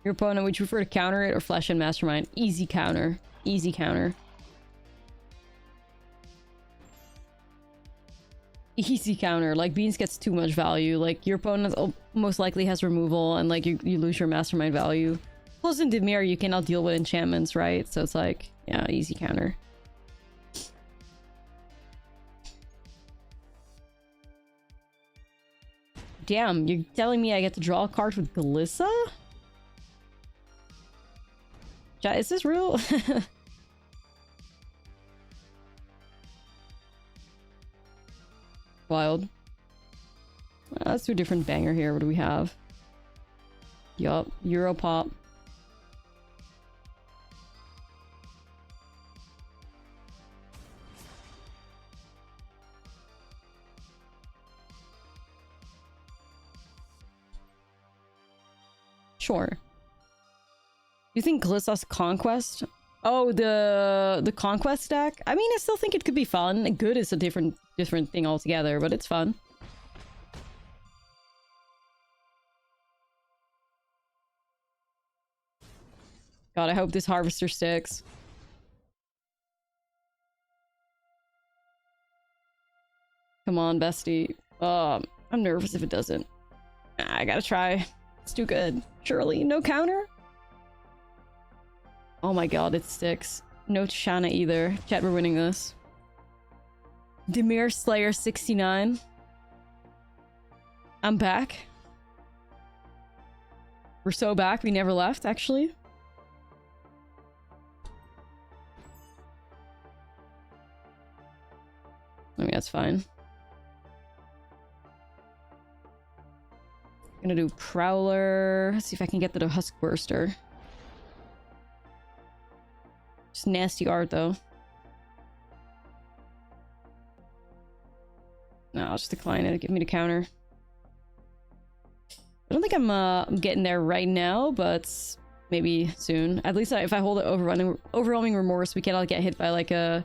Your opponent, would you prefer to counter it or flash in Mastermind? Easy counter. Easy counter. Easy counter. Like, Beans gets too much value. Like, your opponent most likely has removal, and like you lose your Mastermind value. Plus in Dimir, you cannot deal with enchantments, right? So it's like, yeah, easy counter. Damn, you're telling me I get to draw a card with Glissa? Is this real? Wild. Let's do a different banger here. What do we have? Yup, Europop. Sure. You think Glissa's Conquest? Oh, the Conquest deck? I mean, I still think it could be fun. Good is a different thing altogether, but it's fun. God, I hope this Harvester sticks. Come on, bestie. I'm nervous if it doesn't. I gotta try. It's too good. Surely, no counter? Oh my god, it sticks. No Shanna either. Chat, we're winning this. Dimir Slayer 69. I'm back. We're so back, we never left, actually. I mean, that's fine. I'm gonna do Prowler. Let's see if I can get the Husk Burster. Just nasty art, though. No, I'll just decline it. Give me the counter. I don't think I'm getting there right now, but maybe soon. At least if I hold it overwhelming remorse, we cannot get hit by like a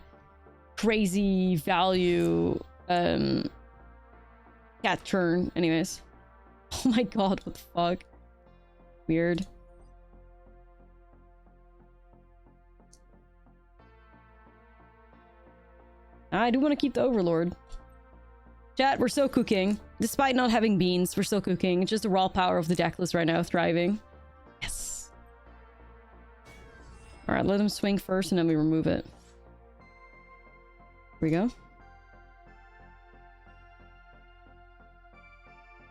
crazy value cat turn. Anyways. Oh my god, what the fuck? Weird. I do want to keep the Overlord. Chat, we're still cooking. Despite not having beans, we're still cooking. It's just the raw power of the deck list right now thriving. Yes. Alright, let him swing first and then we remove it. Here we go.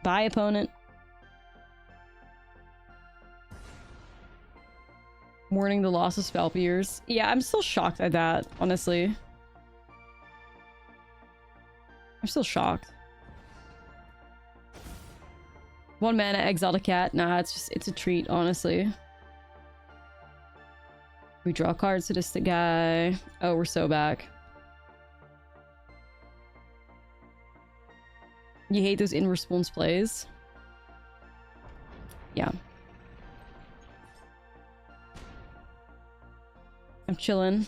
Bye, opponent. Mourning the loss of Spelpiers. Yeah, I'm still shocked at that, honestly. I'm still shocked. 1 mana, exile a cat. Nah, it's a treat, honestly. We draw cards to this guy. Oh, we're so back. You hate those in-response plays? Yeah. I'm chilling.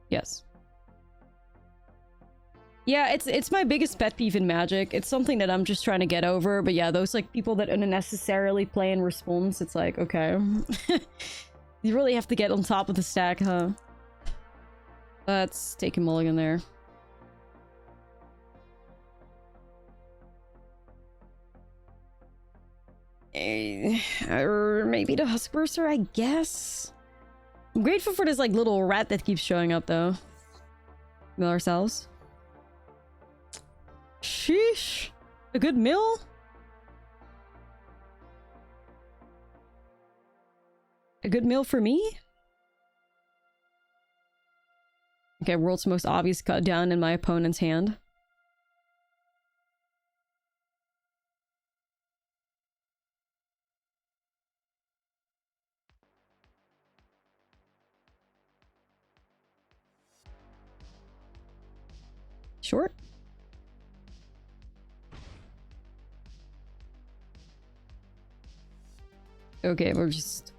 Yes. Yeah, it's my biggest pet peeve in Magic. It's something that I'm just trying to get over. But yeah, those like people that unnecessarily play in response, it's like, okay. You really have to get on top of the stack, huh? Let's take a mulligan there. Or maybe the Huskburster, I guess. I'm grateful for this like little rat that keeps showing up though. Mill ourselves. Sheesh. A good mill? A good mill for me? Okay, world's most obvious cut down in my opponent's hand. Short. Okay, we're just...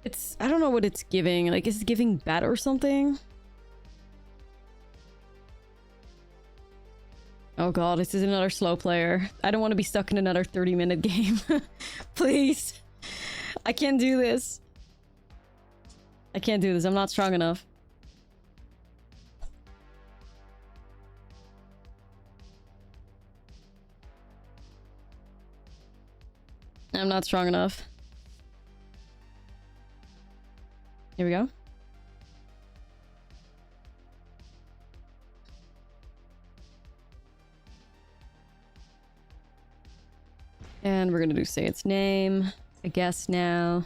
It's... I don't know what it's giving. Like, is it giving bat or something? Oh god, this is another slow player. I don't want to be stuck in another 30-minute game. Please. I can't do this. I can't do this. I'm not strong enough. I'm not strong enough. Here we go. And we're gonna do say its name, I guess now.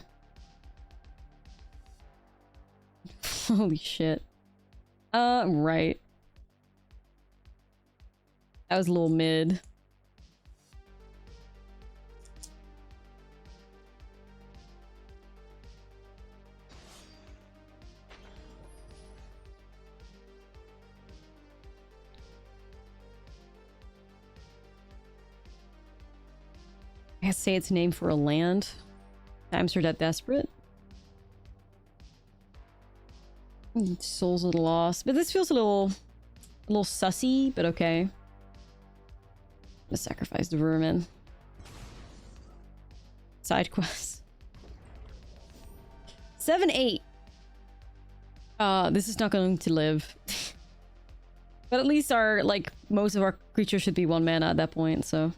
Holy shit. Right. That was a little mid. I guess say its name for a land. Times are that desperate. Soul's a little lost, but this feels a little sussy, but okay. I'm gonna sacrifice the vermin. Side quest. 7-8. This is not going to live. But at least our, like, most of our creatures should be 1 mana at that point, so.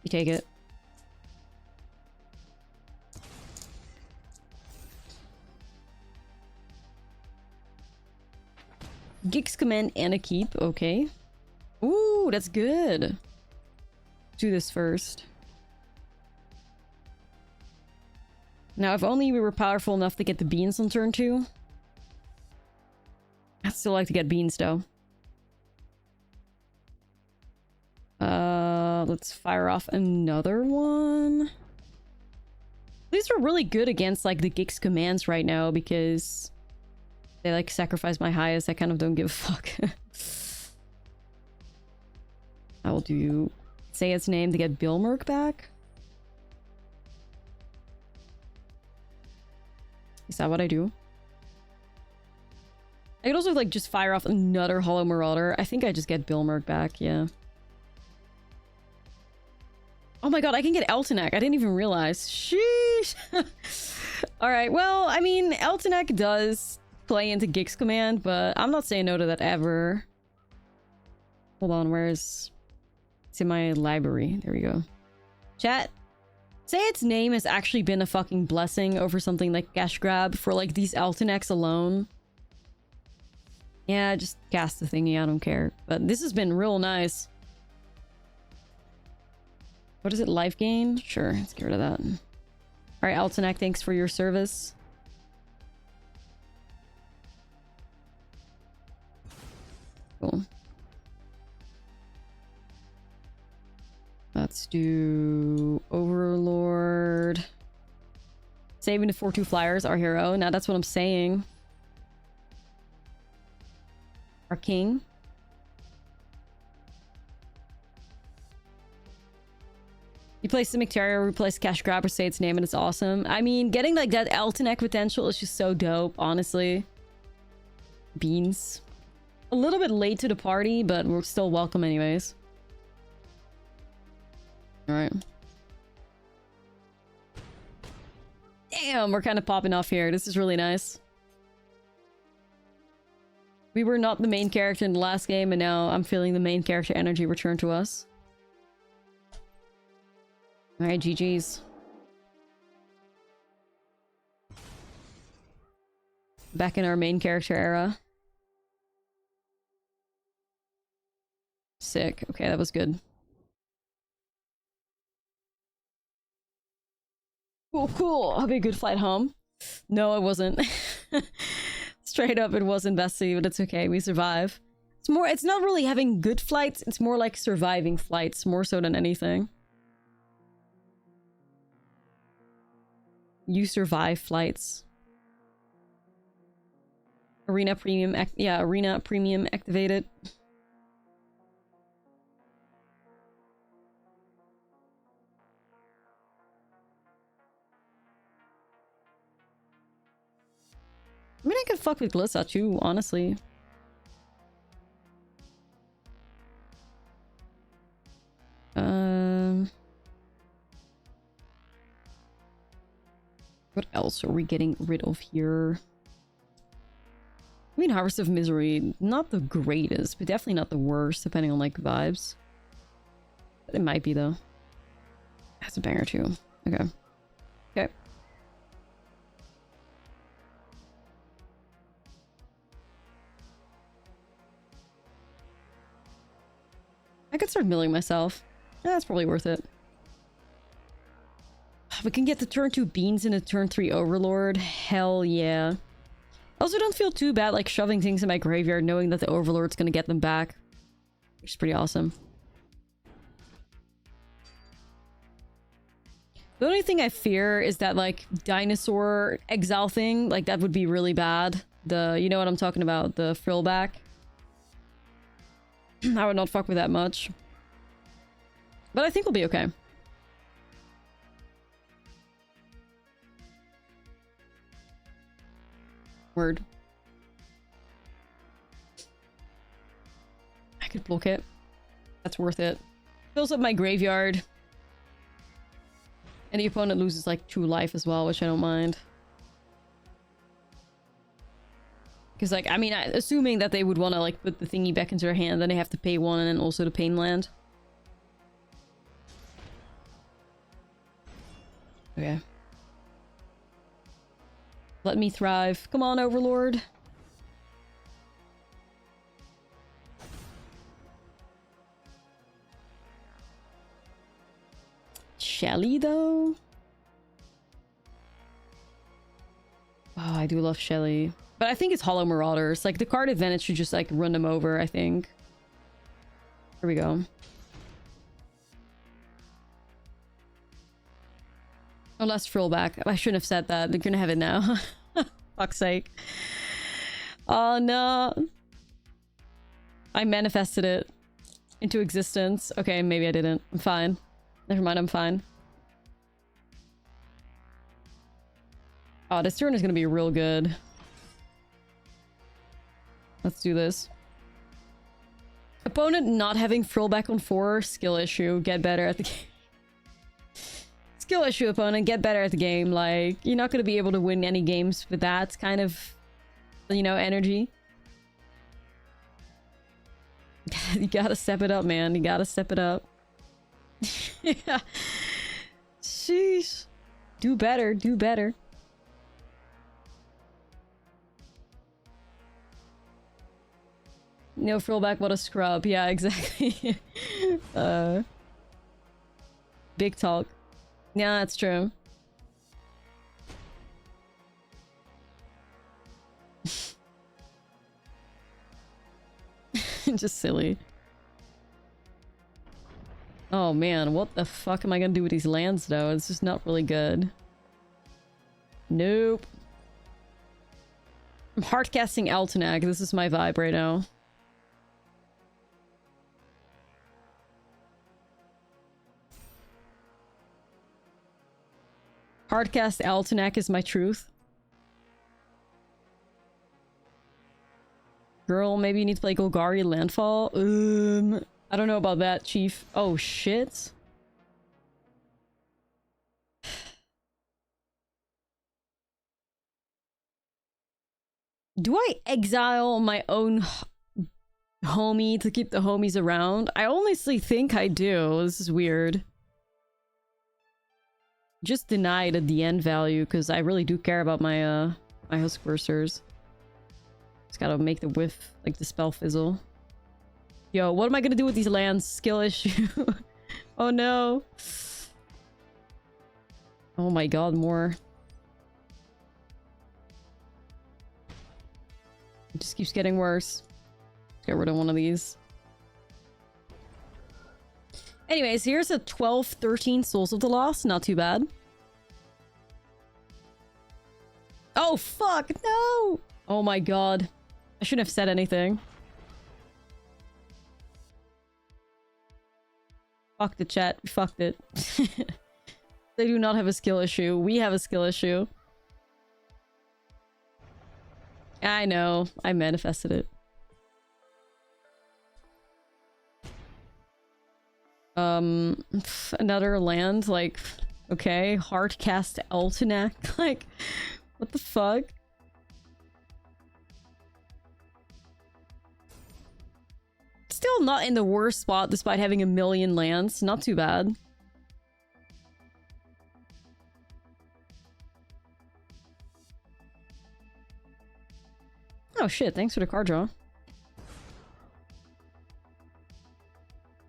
You take it. Gix command and a keep, okay. Ooh, that's good. Do this first. Now, if only we were powerful enough to get the beans on turn 2. I'd still like to get beans, though. Let's fire off another one. These are really good against, like, the Gix commands right now, because they, like, sacrifice my highest. I kind of don't give a fuck. I will do... say its name to get Billmerk back. Is that what I do? I could also, like, just fire off another Hollow Marauder. I think I just get Billmerk back, yeah. Oh my god, I can get Eltenak. I didn't even realize. Sheesh! Alright, well, I mean, Eltenak does play into Gix command, but I'm not saying no to that ever. Hold on, where's... It's in my library. There we go. Chat. Say its name has actually been a fucking blessing over something like Cash Grab for, like, these Eltenaks alone. Yeah, just cast the thingy, I don't care. But this has been real nice. What is it? Life gain? Sure, let's get rid of that. Alright, Eltenak, thanks for your service. Cool. Let's do Overlord. Saving the 4/2 flyers, our hero. Now that's what I'm saying. Our king. You play Simic Terrier, replace Cash Grab, or say its name, and it's awesome. I mean, getting like that Eltenak potential is just so dope, honestly. Beans. A little bit late to the party, but we're still welcome anyways. Alright. Damn, we're kind of popping off here. This is really nice. We were not the main character in the last game, and now I'm feeling the main character energy return to us. Alright, GG's. Back in our main character era. Sick. Okay, that was good. Cool, cool. I'll be a good flight home. No, it wasn't. Straight up, it wasn't Bessie, but it's okay. We survive. It's not really having good flights. It's more like surviving flights, more so than anything. You survive flights. Arena premium, yeah, Arena premium activated. I mean, I could fuck with Glissa too, honestly. What else are we getting rid of here? I mean, Harvest of Misery, not the greatest, but definitely not the worst, depending on, like, vibes. It might be, though. That's a banger, too. Okay. Okay. I could start milling myself. Yeah, that's probably worth it. We can get the turn 2 Beans and a turn 3 Overlord. Hell yeah. I also don't feel too bad like shoving things in my graveyard knowing that the Overlord's gonna get them back. Which is pretty awesome. The only thing I fear is that like dinosaur exile thing, like that would be really bad. You know what I'm talking about, the frillback. I would not fuck with that much. But I think we'll be okay. Word. I could block it. That's worth it. Fills up my graveyard. And the opponent loses like 2 life as well, which I don't mind. Because like, I mean, assuming that they would want to like put the thingy back into their hand, then they have to pay 1 and then also the pain land. Okay. Let me thrive. Come on, Overlord. Shelly, though? Oh, I do love Shelly. But I think it's Hollow Marauders. Like, the card advantage should just, like, run them over, I think. Here we go. Unless Frillback. I shouldn't have said that. They're gonna have it now. Fuck's sake. Oh, no. I manifested it into existence. Okay, maybe I didn't. I'm fine. Never mind, I'm fine. Oh, this turn is gonna be real good. Let's do this. Opponent not having Frillback on 4. Skill issue. Get better at the game. Skill issue, opponent. Get better at the game. Like, you're not gonna be able to win any games with that kind of, you know, energy. You gotta step it up, man. You gotta step it up. Yeah. Sheesh. Do better. Do better. No Frillback, what a scrub. Yeah, exactly. Big talk. Yeah, that's true. Just silly. Oh man, what the fuck am I gonna do with these lands though? It's just not really good. Nope. I'm hardcasting Altanag. This is my vibe right now. Hardcast Altanag is my truth. Girl, maybe you need to play Golgari Landfall. I don't know about that, Chief. Oh, shit. Do I exile my own homie to keep the homies around? I honestly think I do. This is weird. just denied at the end value because I really do care about my my Huskbursers. Just gotta make the whiff, like the spell fizzle. Yo, what am I gonna do with these lands? Skill issue. Oh no. Oh my god, more. It just keeps getting worse. Let's get rid of one of these. Anyways, here's a 12-13 Souls of the Lost. Not too bad. Oh, fuck! No! Oh my god. I shouldn't have said anything. Fuck the chat. We fucked it. They do not have a skill issue. We have a skill issue. I know. I manifested it. Another land, like, okay. Hardcast Eltenak. Like, what the fuck? Still not in the worst spot despite having a million lands. Not too bad. Oh shit, thanks for the card draw.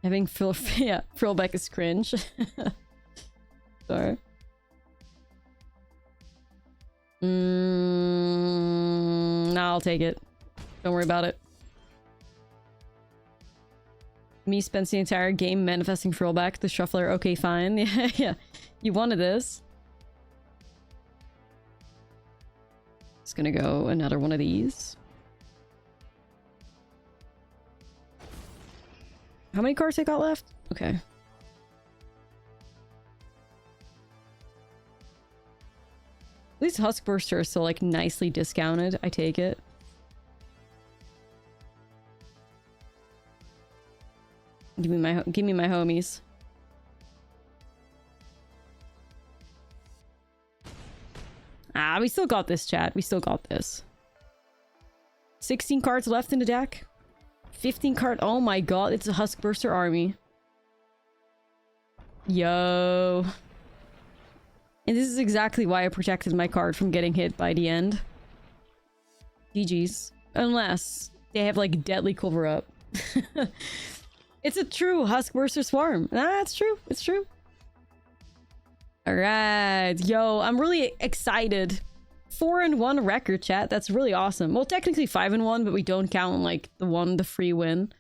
Having yeah, Frillback is cringe. Sorry. Nah, I'll take it. Don't worry about it. Me spends the entire game manifesting Frillback, the shuffler. Okay, fine. Yeah, yeah. You wanted this. Just gonna go another one of these. How many cards I got left? Okay. At least Huskburster is still like nicely discounted. I take it. Give me my homies. Ah, we still got this, chat. We still got this. 16 cards left in the deck. 15 card. Oh my god, it's a Huskburster army. Yo. And this is exactly why I protected my card from getting hit by the end. GG's. Unless they have like deadly cover up. It's a true Huskburster swarm. Nah, it's true. It's true. Alright. Yo, I'm really excited. 4-1 record, chat. That's really awesome. Well, technically 5-1, but we don't count like the free win.